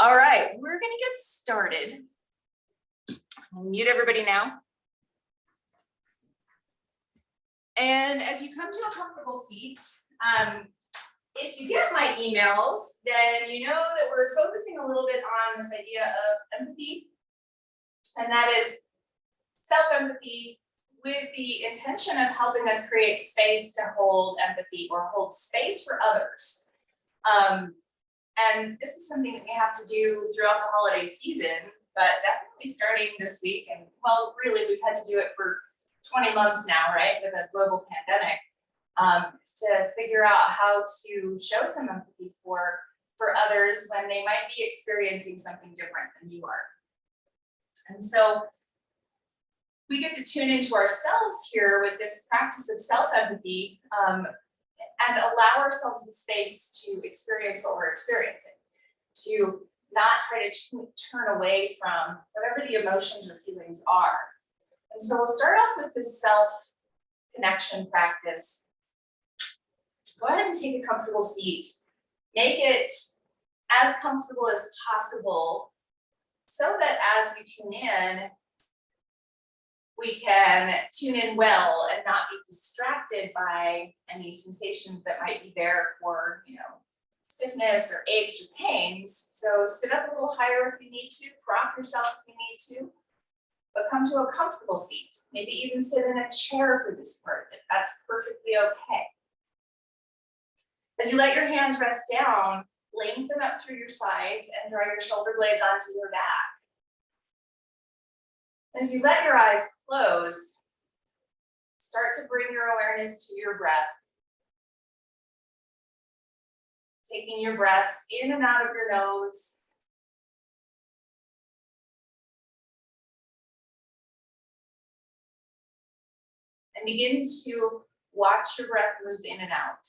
All right, we're gonna get started. I'll mute everybody now. And as you come to a comfortable seat, if you get my emails, then you know that we're focusing a little bit on this idea of empathy, and that is self-empathy with the intention of helping us create space to hold empathy or hold space for others. And this is something that we have to do throughout the holiday season, but definitely starting this week, and well, really we've had to do it for 20 months now, right, with a global pandemic, is to figure out how to show some empathy for others when they might be experiencing something different than you are. And so we get to tune into ourselves here with this practice of self-empathy, and allow ourselves the space to experience what we're experiencing, to not try to turn away from whatever the emotions or feelings are. And so we'll start off with this self-connection practice. Go ahead and take a comfortable seat. Make it as comfortable as possible so that as we tune in, we can tune in well and not be distracted by any sensations that might be there for, stiffness or aches or pains. So sit up a little higher if you need to, prop yourself if you need to, but come to a comfortable seat. Maybe even sit in a chair for this part, if that's perfectly okay. As you let your hands rest down, lengthen up through your sides and draw your shoulder blades onto your back. As you let your eyes close, start to bring your awareness to your breath. Taking your breaths in and out of your nose. And begin to watch your breath move in and out.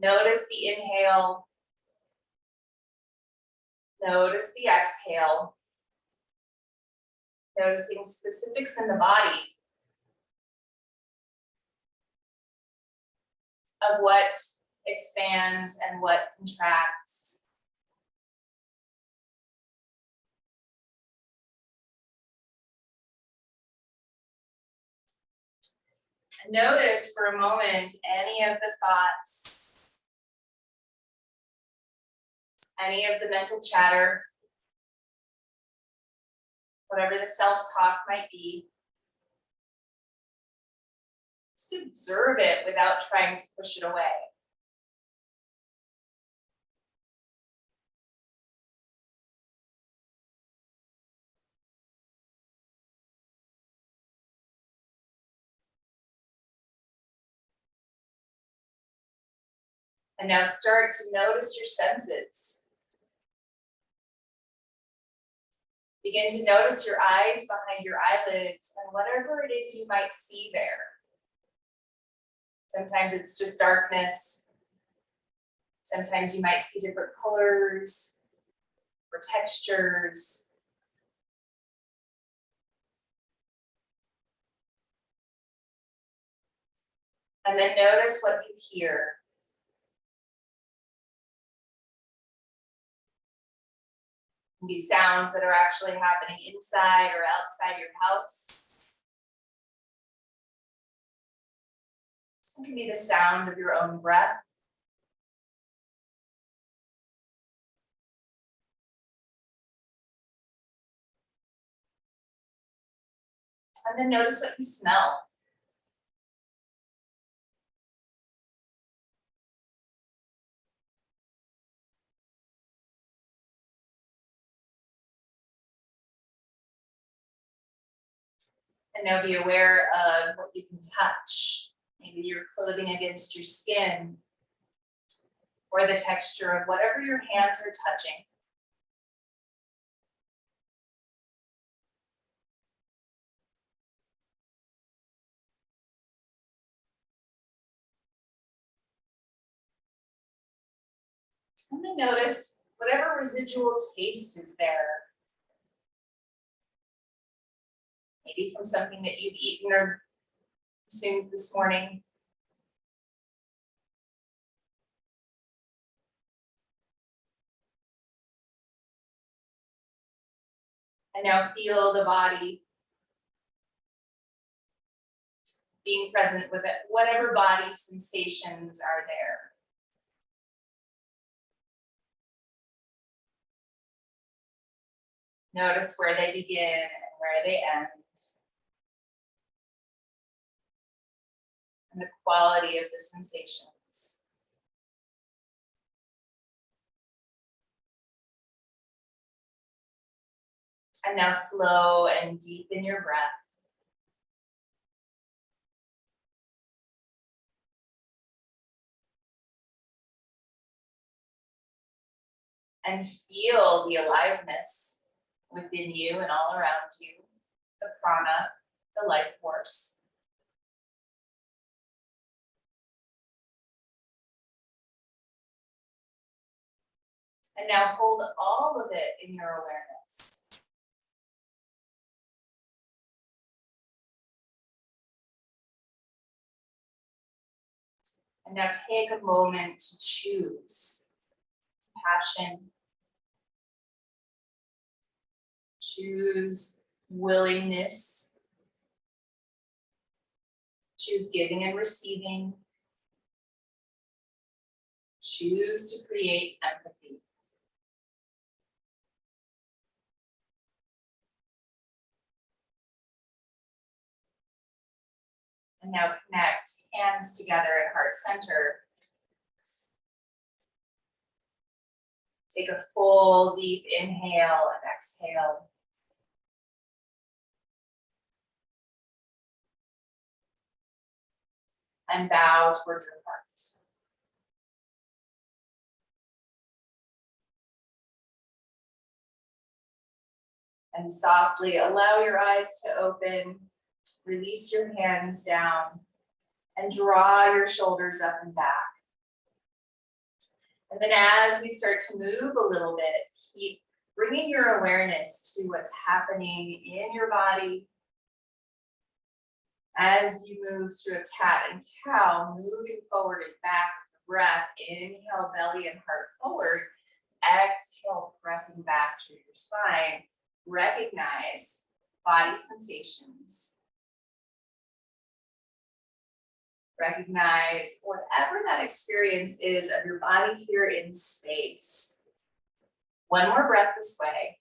Notice the inhale. Notice the exhale. Noticing specifics in the body of what expands and what contracts. And notice for a moment any of the thoughts, any of the mental chatter, whatever the self-talk might be. Just observe it without trying to push it away. And now start to notice your senses. Begin to notice your eyes behind your eyelids and whatever it is you might see there. Sometimes it's just darkness. Sometimes you might see different colors or textures. And then notice what you hear. Be sounds that are actually happening inside or outside your house. It can be the sound of your own breath. And then notice what you smell. And now be aware of what you can touch. Maybe your clothing against your skin, or the texture of whatever your hands are touching. And then notice whatever residual taste is there. Maybe from something that you've eaten or consumed this morning. And now feel the body being present with it, whatever body sensations are there. Notice where they begin and where they end. And the quality of the sensations. And now slow and deepen your breath. And feel the aliveness within you and all around you, the prana, the life force. And now hold all of it in your awareness. And now take a moment to choose passion. Choose willingness. Choose giving and receiving. Choose to create empathy. And now connect hands together at heart center. Take a full deep inhale and exhale. And bow towards your heart. And softly allow your eyes to open. Release your hands down and draw your shoulders up and back. And then as we start to move a little bit, keep bringing your awareness to what's happening in your body. As you move through a cat and cow, moving forward and back with the breath, inhale, belly and heart forward. Exhale, pressing back through your spine. Recognize body sensations. Recognize whatever that experience is of your body here in space. One more breath this way.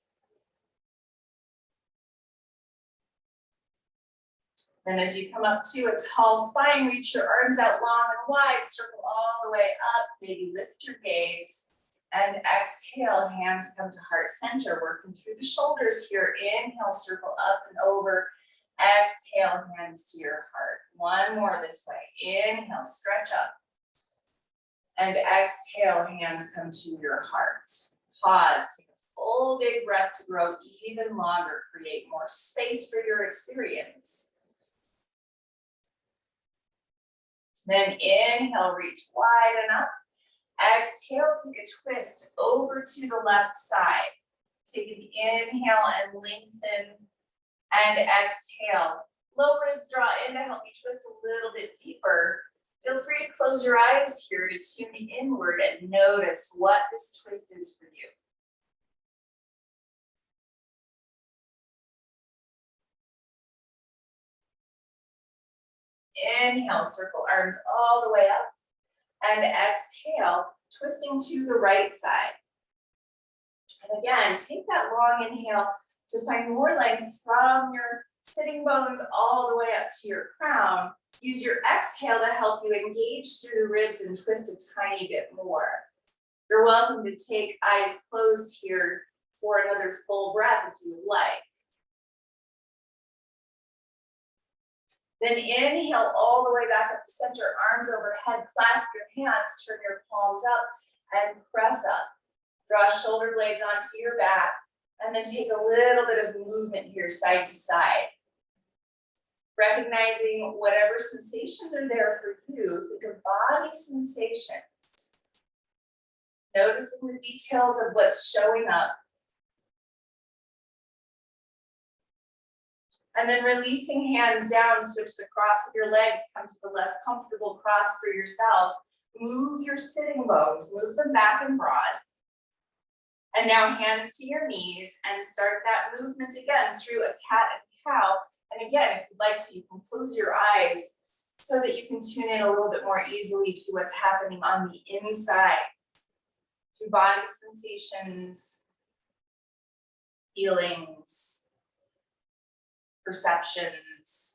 Then as you come up to a tall spine, reach your arms out long and wide, circle all the way up, maybe lift your gaze. And exhale, hands come to heart center, working through the shoulders here. Inhale, circle up and over. Exhale, hands to your heart. One more this way. Inhale, stretch up. And exhale, hands come to your heart. Pause, take a full big breath to grow even longer. Create more space for your experience. Then inhale, reach wide and up. Exhale, take a twist over to the left side. Take an inhale and lengthen. And exhale. Low ribs draw in to help you twist a little bit deeper. Feel free to close your eyes here to tune inward and notice what this twist is for you. Inhale, circle arms all the way up. And exhale, twisting to the right side. And again, take that long inhale to find more length from your sitting bones all the way up to your crown. Use your exhale to help you engage through the ribs and twist a tiny bit more. You're welcome to take eyes closed here for another full breath if you would like. Then inhale all the way back up to center, arms overhead, clasp your hands, turn your palms up and press up. Draw shoulder blades onto your back and then take a little bit of movement here side to side. Recognizing whatever sensations are there for you, think of body sensations. Noticing the details of what's showing up. And then releasing hands down, switch the cross of your legs, come to the less comfortable cross for yourself. Move your sitting bones, move them back and broad. And now hands to your knees and start that movement again through a cat and cow. And again, if you'd like to, you can close your eyes so that you can tune in a little bit more easily to what's happening on the inside through body sensations, feelings, perceptions.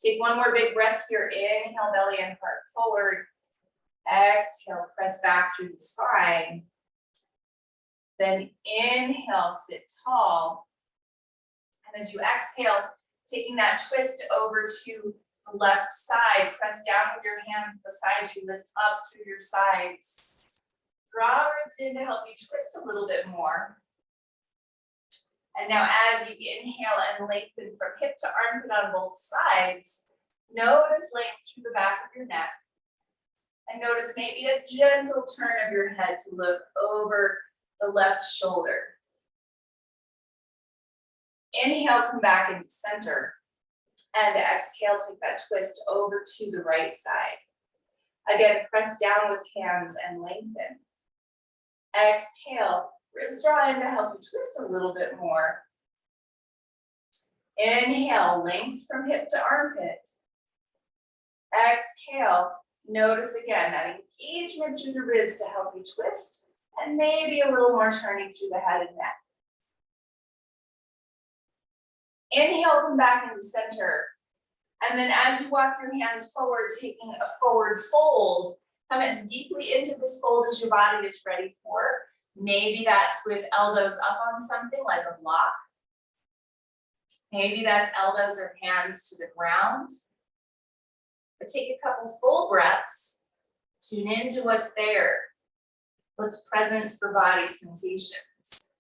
Take one more big breath here. Inhale, belly and heart forward. Exhale, press back through the spine. Then inhale, sit tall. And as you exhale, taking that twist over to the left side, press down with your hands beside you, lift up through your sides. Draw ribs in to help you twist a little bit more. And now as you inhale and lengthen from hip to armpit on both sides, notice length through the back of your neck. And notice maybe a gentle turn of your head to look over the left shoulder. Inhale, come back into center. And exhale, take that twist over to the right side. Again, press down with hands and lengthen. Exhale, ribs draw in to help you twist a little bit more. Inhale, length from hip to armpit. Exhale, notice again that engagement through the ribs to help you twist, and maybe a little more turning through the head and neck. Inhale, come back into center. And then as you walk your hands forward, taking a forward fold, come as deeply into this fold as your body is ready for. Maybe that's with elbows up on something like a block. Maybe that's elbows or hands to the ground. But take a couple full breaths, tune into what's there, what's present for body sensations.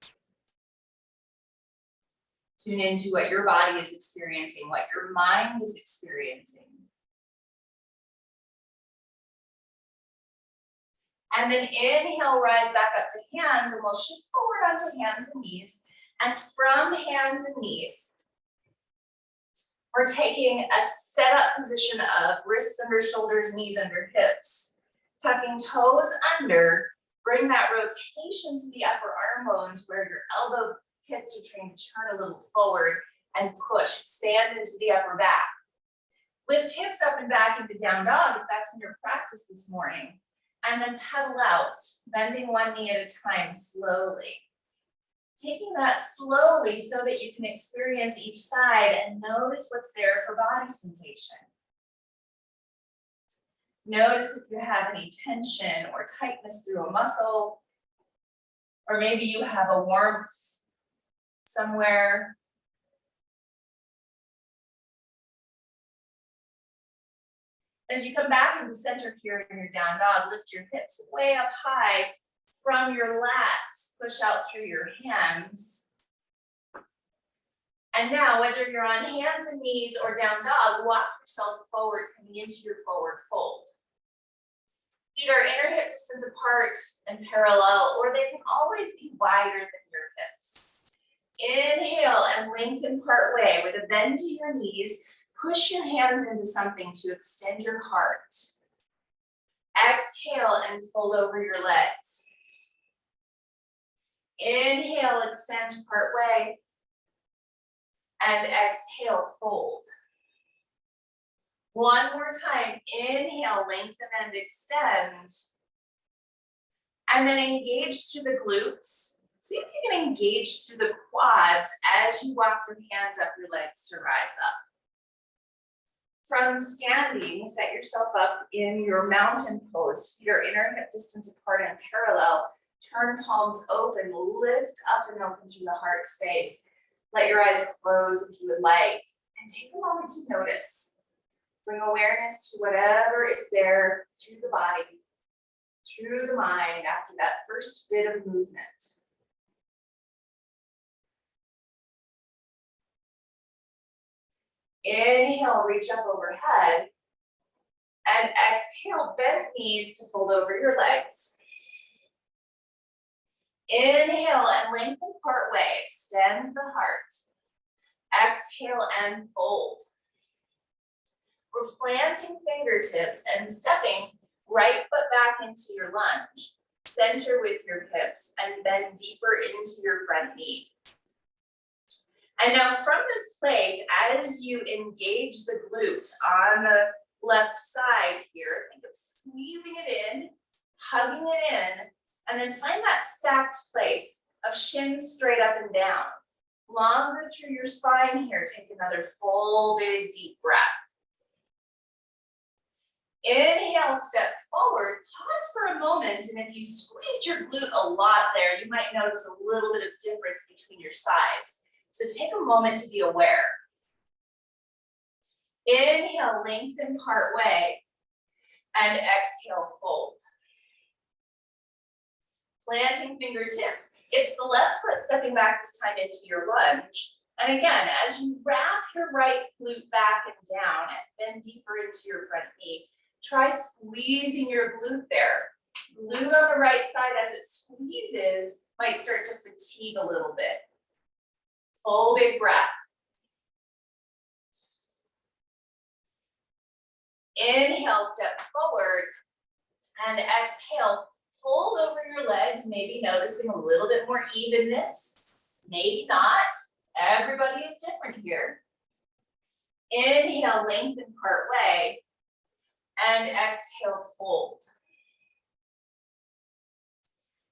Tune into what your body is experiencing, what your mind is experiencing. And then inhale, rise back up to hands, and we'll shift forward onto hands and knees. And from hands and knees, we're taking a set-up position of wrists under shoulders, knees under hips. Tucking toes under, bring that rotation to the upper arm bones where your elbow pits are trying to turn a little forward and push, expand into the upper back. Lift hips up and back into down dog if that's in your practice this morning. And then pedal out, bending one knee at a time slowly. Taking that slowly so that you can experience each side and notice what's there for body sensation. Notice if you have any tension or tightness through a muscle, or maybe you have a warmth somewhere. As you come back into center here in your down dog, lift your hips way up high from your lats, push out through your hands. And now, whether you're on hands and knees or down dog, walk yourself forward, coming into your forward fold. Feet are inner hip distance apart and parallel, or they can always be wider than your hips. Inhale and lengthen part way with a bend to your knees. Push your hands into something to extend your heart. Exhale and fold over your legs. Inhale, extend part way. And exhale, fold. One more time. Inhale, lengthen and extend. And then engage through the glutes. See if you can engage through the quads as you walk your hands up your legs to rise up. From standing, set yourself up in your mountain pose. Feet are inner hip distance apart and parallel. Turn palms open, lift up and open through the heart space. Let your eyes close if you would like. And take a moment to notice. Bring awareness to whatever is there through the body, through the mind after that first bit of movement. Inhale, reach up overhead. And exhale, bend knees to fold over your legs. Inhale and lengthen part way, extend the heart. Exhale and fold. we're planting fingertips and stepping right foot back into your lunge. Center with your hips and bend deeper into your front knee. And now from this place, as you engage the glute on the left side here, think of squeezing it in, hugging it in, and then find that stacked place of shins straight up and down. Longer through your spine here. Take another full, big, deep breath. Inhale, step forward, pause for a moment, and if you squeezed your glute a lot there, you might notice a little bit of difference between your sides. So take a moment to be aware. Inhale, lengthen part way, and exhale, fold. Planting fingertips. It's the left foot stepping back this time into your lunge. And again, as you wrap your right glute back and down and bend deeper into your front knee, try squeezing your glute there. Glute on the right side as it squeezes might start to fatigue a little bit. Full big breath. Inhale, step forward, and exhale, fold over your legs, maybe noticing a little bit more evenness, maybe not. Everybody is different here. Inhale, lengthen part way, and exhale, fold.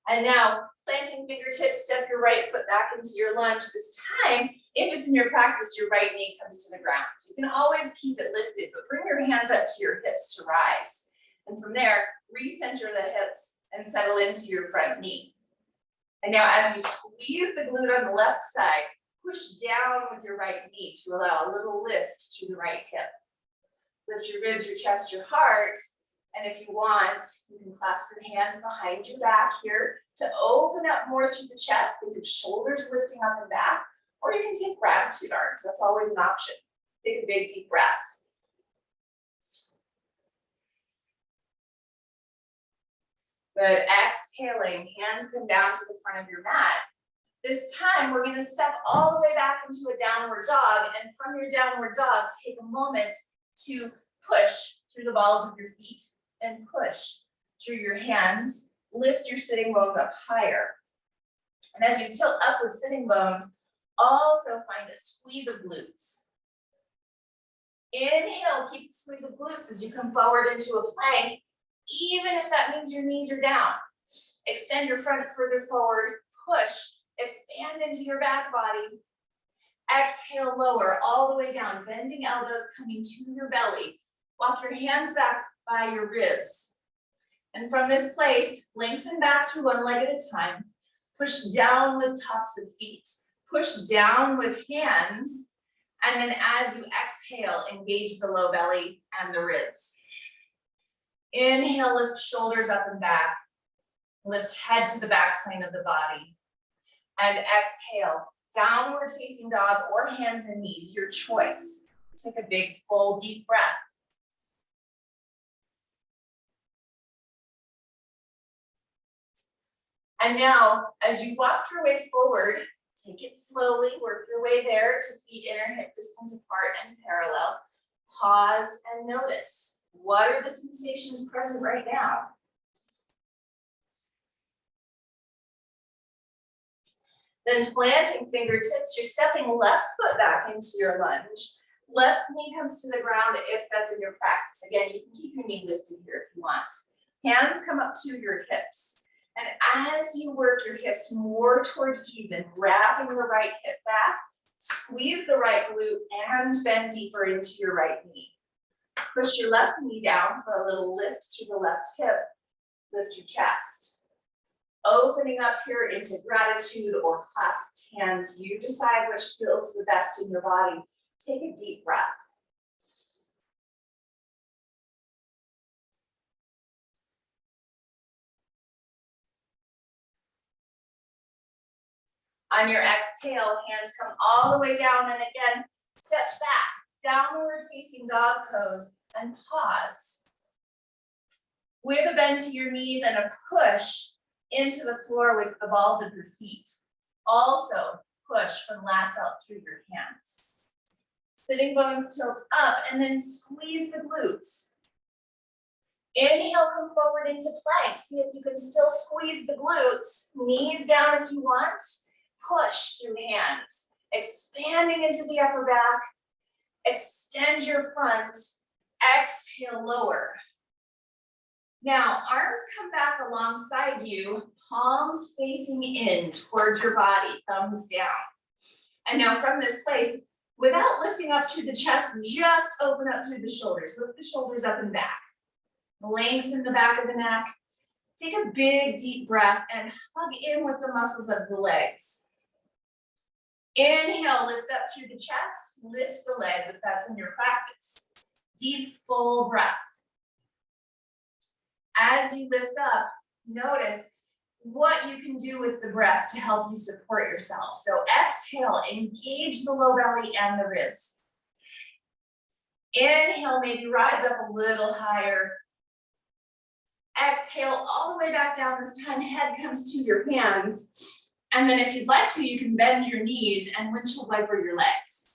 And now, planting fingertips, step your right foot back into your lunge. This time, if it's in your practice, your right knee comes to the ground. You can always keep it lifted, but bring your hands up to your hips to rise. And from there, recenter the hips and settle into your front knee. And now as you squeeze the glute on the left side, push down with your right knee to allow a little lift through the right hip. Lift your ribs, your chest, your heart. And if you want, you can clasp your hands behind your back here to open up more through the chest. Think of shoulders lifting up and back, or you can take gratitude arms. That's always an option. Take a big deep breath. Good, exhaling, hands come down to the front of your mat. This time, we're gonna step all the way back into a downward dog, and from your downward dog, take a moment to push through the balls of your feet and push through your hands. Lift your sitting bones up higher. And as you tilt up with sitting bones, also find a squeeze of glutes. Inhale, keep the squeeze of glutes as you come forward into a plank, even if that means your knees are down. Extend your front further forward, push, expand into your back body. Exhale, lower all the way down, bending elbows coming to your belly. Walk your hands back by your ribs. And from this place, lengthen back through one leg at a time. Push down with tops of feet. Push down with hands. And then as you exhale, engage the low belly and the ribs. Inhale, lift shoulders up and back. Lift head to the back plane of the body. And exhale, downward facing dog or hands and knees, your choice. Take a big, full, deep breath. And now, as you walk your way forward, take it slowly, work your way there to feet inner hip distance apart and parallel. Pause and notice. What are the sensations present right now? Then planting fingertips, you're stepping left foot back into your lunge. Left knee comes to the ground if that's in your practice. Again, you can keep your knee lifted here if you want. Hands come up to your hips. And as you work your hips more toward even, wrapping the right hip back, squeeze the right glute and bend deeper into your right knee. Push your left knee down for a little lift through the left hip. Lift your chest. Opening up here into gratitude or clasped hands. You decide which feels the best in your body. Take a deep breath. On your exhale, hands come all the way down, and again, step back, downward facing dog pose, and pause. With a bend to your knees and a push into the floor with the balls of your feet. Also, push from lats out through your hands. Sitting bones tilt up and then squeeze the glutes. Inhale, come forward into plank. See if you can still squeeze the glutes. Knees down if you want. Push through hands. Expanding into the upper back. Extend your front. Exhale, lower. Now, arms come back alongside you, palms facing in towards your body, thumbs down. And now from this place, without lifting up through the chest, just open up through the shoulders. Lift the shoulders up and back. Lengthen the back of the neck. Take a big, deep breath and hug in with the muscles of the legs. Inhale, lift up through the chest. Lift the legs if that's in your practice. Deep, full breath. As you lift up, notice what you can do with the breath to help you support yourself. So exhale, engage the low belly and the ribs. Inhale, maybe rise up a little higher. Exhale all the way back down. This time head comes to your hands. And then if you'd like to, you can bend your knees and windshield wiper your legs.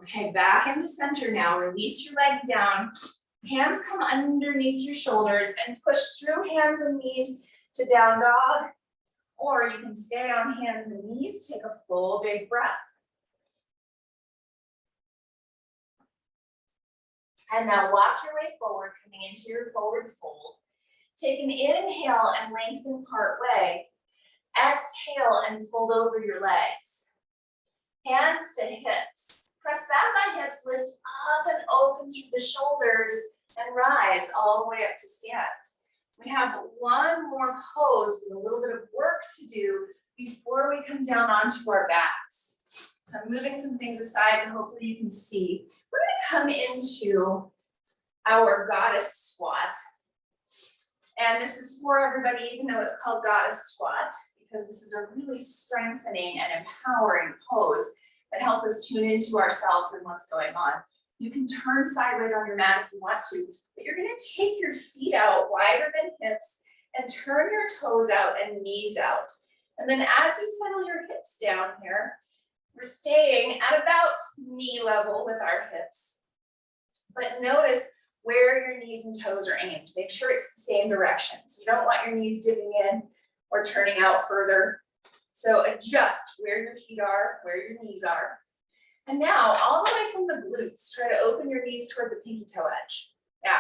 Okay, back into center now. Release your legs down. Hands come underneath your shoulders and push through hands and knees to down dog. Or you can stay on hands and knees. Take a full big breath. And now walk your way forward, coming into your forward fold. Take an inhale and lengthen part way. Exhale and fold over your legs. Hands to hips. Press back on hips, lift up and open through the shoulders and rise all the way up to stand. We have one more pose with a little bit of work to do before we come down onto our backs. So I'm moving some things aside so hopefully you can see. We're gonna come into our goddess squat. And this is for everybody, even though it's called goddess squat, because this is a really strengthening and empowering pose that helps us tune into ourselves and what's going on. You can turn sideways on your mat if you want to, but you're gonna take your feet out wider than hips and turn your toes out and knees out. And then as you settle your hips down here, we're staying at about knee level with our hips. But notice where your knees and toes are aimed. Make sure it's the same direction. So you don't want your knees dipping in or turning out further. So adjust where your feet are, where your knees are. And now, all the way from the glutes, try to open your knees toward the pinky toe edge. Now,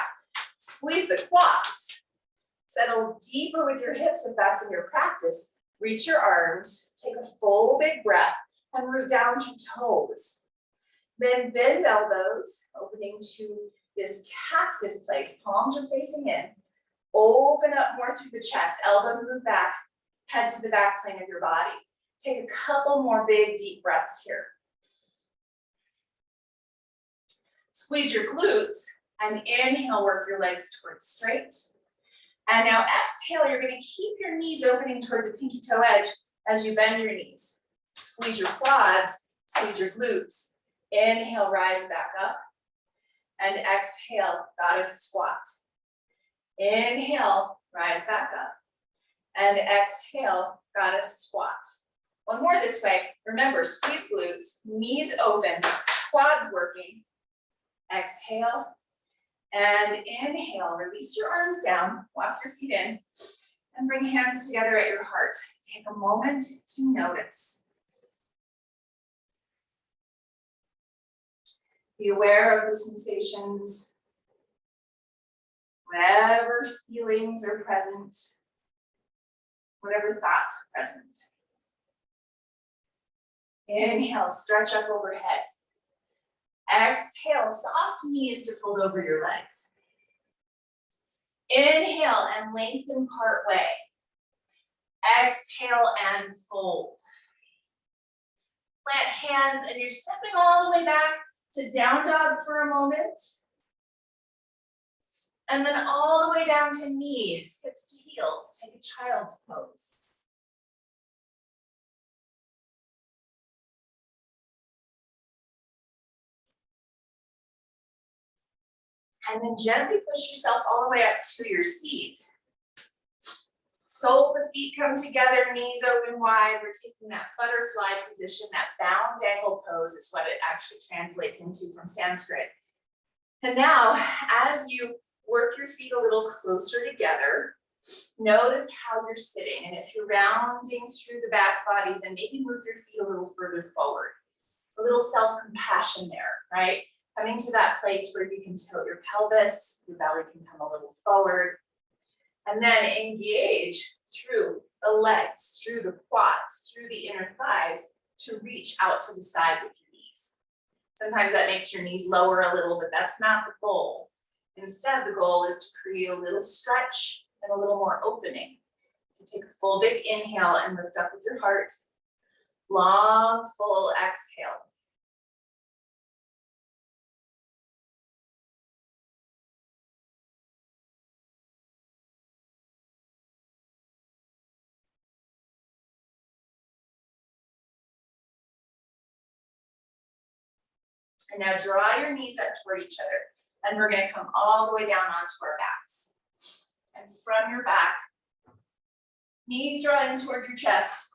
squeeze the quads. Settle deeper with your hips if that's in your practice. Reach your arms, take a full big breath, and root down through toes. Then bend elbows, opening to this cactus place. Palms are facing in. Open up more through the chest. Elbows move back. Head to the back plane of your body. Take a couple more big, deep breaths here. Squeeze your glutes and inhale, work your legs towards straight. And now exhale, you're gonna keep your knees opening toward the pinky toe edge as you bend your knees. Squeeze your quads, squeeze your glutes. Inhale, rise back up. And exhale, goddess squat. Inhale, rise back up. And exhale, goddess squat. One more this way. Remember, squeeze glutes, knees open, quads working. Exhale and inhale. Release your arms down, walk your feet in, and bring hands together at your heart. Take a moment to notice. Be aware of the sensations, whatever feelings are present, whatever thoughts are present. Inhale, stretch up overhead. Exhale, soft knees to fold over your legs. Inhale and lengthen part way. Exhale and fold. Plant hands and you're stepping all the way back to down dog for a moment. And then all the way down to knees, hips to heels. Take a child's pose. And then gently push yourself all the way up to your seat. Soles of feet come together, knees open wide. We're taking that butterfly position, that bound angle pose is what it actually translates into from Sanskrit. And now, as you work your feet a little closer together, notice how you're sitting. And if you're rounding through the back body, then maybe move your feet a little further forward. A little self-compassion there, right? Coming to that place where you can tilt your pelvis, your belly can come a little forward. And then engage through the legs, through the quads, through the inner thighs to reach out to the side with your knees. Sometimes that makes your knees lower a little, but that's not the goal. Instead, the goal is to create a little stretch and a little more opening. So take a full big inhale and lift up with your heart. Long, full exhale. And now draw your knees up toward each other. And we're going to come all the way down onto our backs. And from your back, knees draw in toward your chest.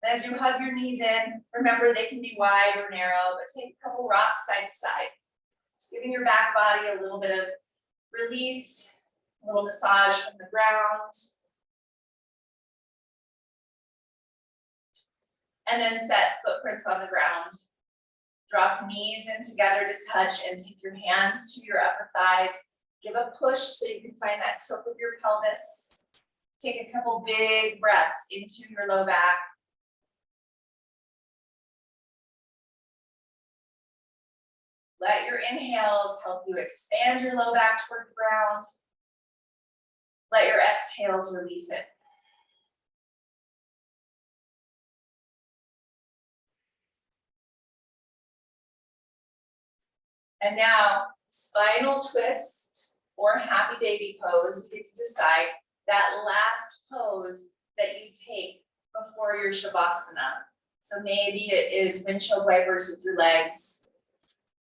As you hug your knees in, remember they can be wide or narrow, but take a couple rocks side to side. Just giving your back body a little bit of release, a little massage from the ground. And then set footprints on the ground. Drop knees in together to touch and take your hands to your upper thighs. Give a push so you can find that tilt of your pelvis. Take a couple big breaths into your low back. Let your inhales help you expand your low back toward the ground. Let your exhales release it. And now, spinal twist or happy baby pose. You get to decide that last pose that you take before your Shavasana. So maybe it is windshield wipers with your legs.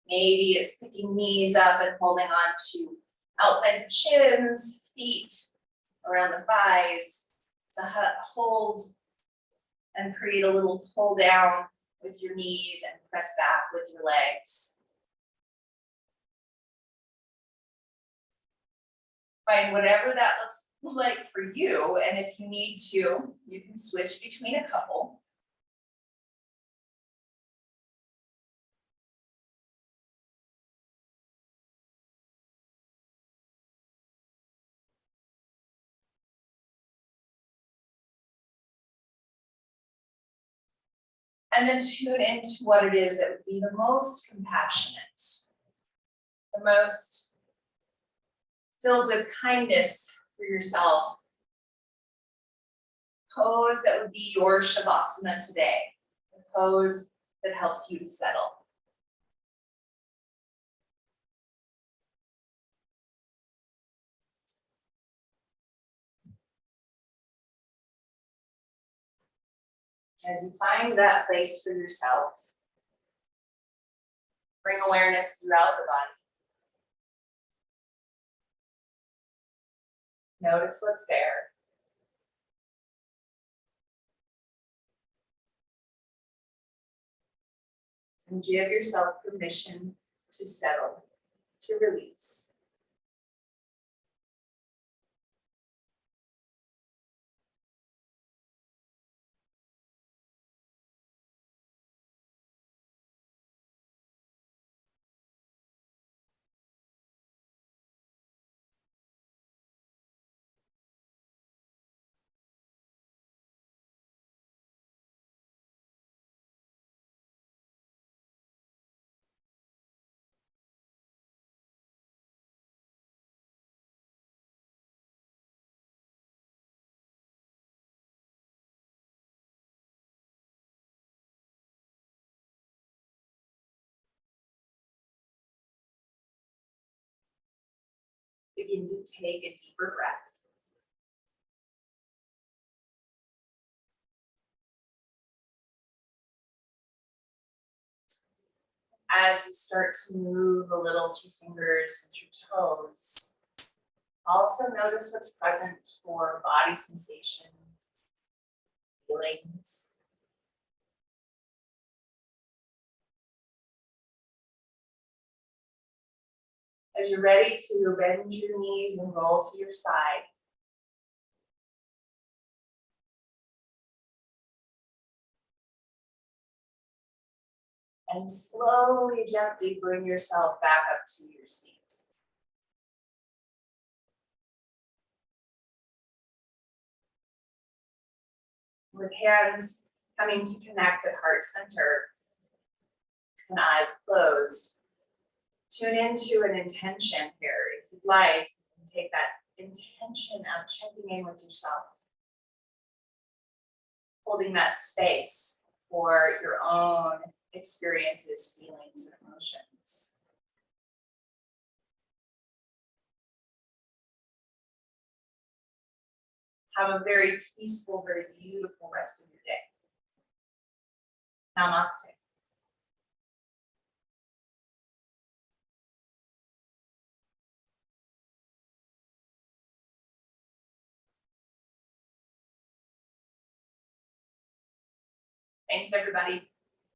Maybe it's picking knees up and holding on to outsides of shins, feet, around the thighs to hold and create a little pull down with your knees and press back with your legs. Find whatever that looks like for you, and if you need to, you can switch between a couple. And then tune into what it is that would be the most compassionate, the most filled with kindness for yourself. Pose that would be your Shavasana today, the pose that helps you to settle. As you find that place for yourself, bring awareness throughout the body. Notice what's there. And give yourself permission to settle, to release. Begin to take a deeper breath. As you start to move a little through fingers and through toes, also notice what's present for body sensation, feelings. As you're ready to bend your knees and roll to your side, and slowly, gently bring yourself back up to your seat. With hands coming to connect at heart center and eyes closed, tune into an intention here. If you'd like, you can take that intention of checking in with yourself, holding that space for your own experiences, feelings, and emotions. Have a very peaceful, very beautiful rest of your day. Namaste. Thanks, everybody.